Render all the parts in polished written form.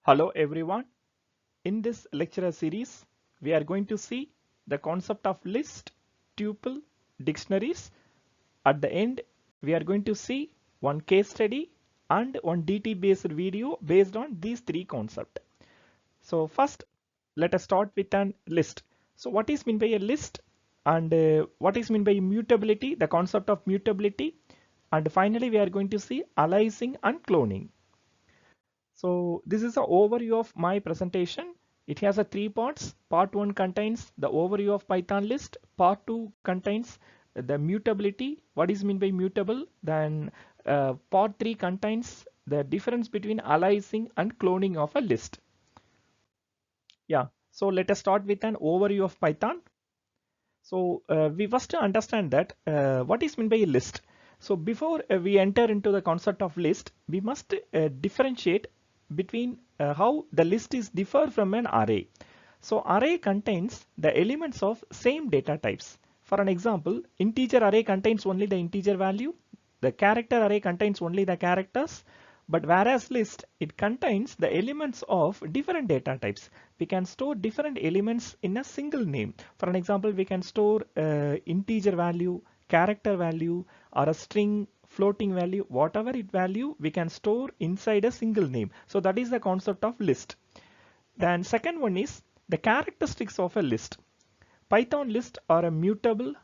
Hello everyone. In this lecture series, we are going to see the concept of list, tuple, dictionaries. At the end, we are going to see one case study and one DT based video based on these three concepts. So first, let us start with an list. So what is meant by a list and what is meant by mutability, the concept of mutability, and finally we are going to see aliasing and cloning. So this is an overview of my presentation. It has a three parts. Part 1 contains the overview of Python list. Part 2 contains the mutability. What is meant by mutable? Then part 3 contains the difference between aliasing and cloning of a list. Yeah. So let us start with an overview of Python. So we first understand that what is meant by a list. So before we enter into the concept of list, we must differentiate between how the list is differ from an array. So array contains the elements of same data types. For an example, integer array contains only the integer value. The character array contains only the characters. But whereas list, it contains the elements of different data types. We can store different elements in a single name. For an example, we can store integer value, character value, or a string, floating value, whatever it value we can store inside a single name. So that is the concept of list. Then second one is the characteristics of a list. Python lists are a mutable,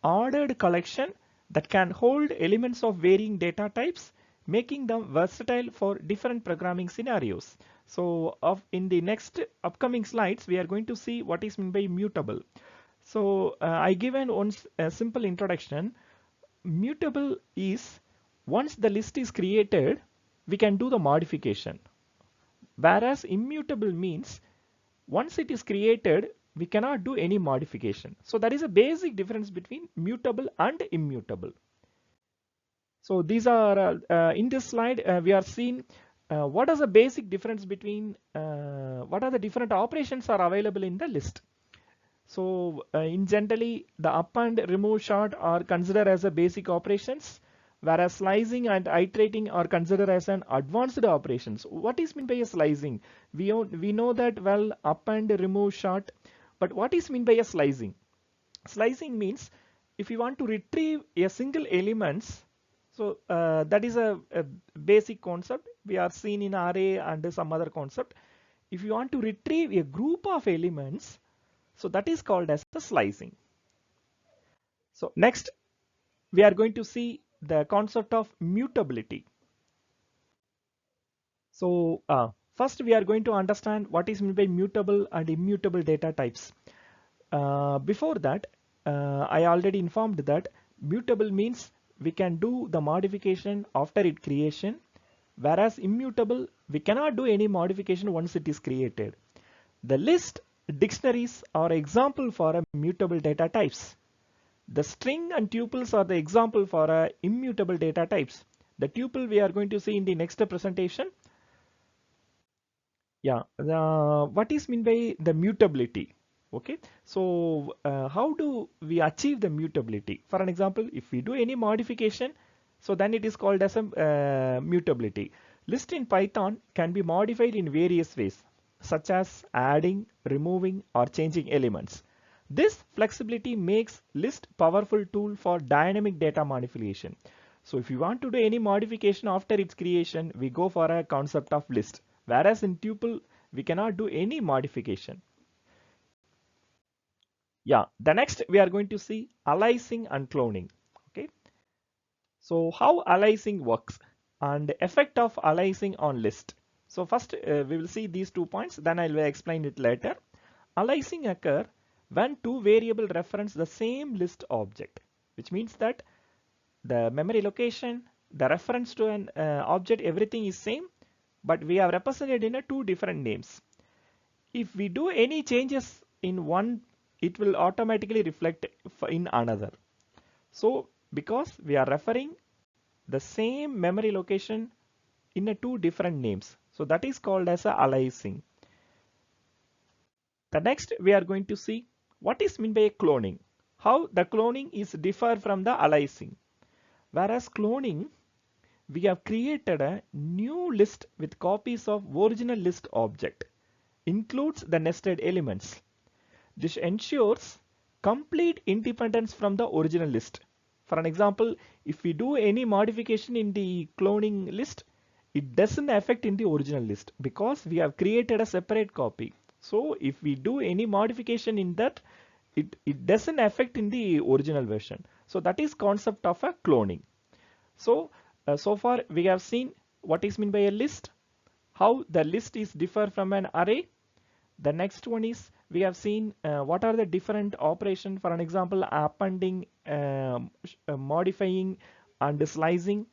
ordered collection that can hold elements of varying data types, making them versatile for different programming scenarios. So in the next upcoming slides, we are going to see what is meant by mutable. So I given once a simple introduction. Mutable is once the list is created, we can do the modification. Whereas immutable means once it is created, we cannot do any modification. So that is a basic difference between mutable and immutable. So these are in this slide we are seeing what is the basic difference between what are the different operations are available in the list. So in generally the up and remove sort are considered as a basic operations, whereas slicing and iterating are considered as an advanced operations. What is meant by a slicing? We know that well up and remove sort, but what is meant by a slicing? Slicing means if you want to retrieve a single elements, so that is a basic concept we are seen in array and some other concept. If you want to retrieve a group of elements, so that is called as the slicing. So next we are going to see the concept of mutability. So first we are going to understand what is meant by mutable and immutable data types. Before that, I already informed that mutable means we can do the modification after its creation, whereas immutable we cannot do any modification once it is created. The list, dictionaries are example for a mutable data types. The string and tuples are the example for immutable data types. The tuple we are going to see in the next presentation. Yeah, what is meant by the mutability? Okay, so how do we achieve the mutability? For an example, if we do any modification, so then it is called as a mutability. List in Python can be modified in various ways, such as adding, removing, or changing elements. This flexibility makes list powerful tool for dynamic data manipulation. So if you want to do any modification after its creation, we go for a concept of list. Whereas in tuple, we cannot do any modification. Yeah, the next we are going to see aliasing and cloning. Okay, so how aliasing works and the effect of aliasing on list. So first we will see these 2 points, then I will explain it later. Aliasing occur when two variables reference the same list object, which means that the memory location, the reference to an object, everything is same, but we have represented in a two different names. If we do any changes in one, it will automatically reflect in another. So because we are referring the same memory location in a two different names, so that is called as a aliasing. The next we are going to see what is meant by cloning, how the cloning is differ from the aliasing. Whereas cloning, we have created a new list with copies of original list object, includes the nested elements. This ensures complete independence from the original list. For an example, if we do any modification in the cloning list, it doesn't affect in the original list because we have created a separate copy. So if we do any modification in that, it doesn't affect in the original version. So that is concept of a cloning. So so far we have seen what is meant by a list, how the list is differ from an array. The next one is we have seen what are the different operations, for an example appending, modifying and slicing.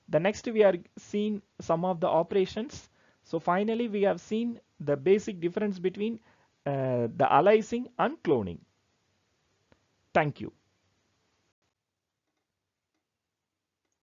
The next we are seeing some of the operations. So finally we have seen the basic difference between the aliasing and cloning. Thank you.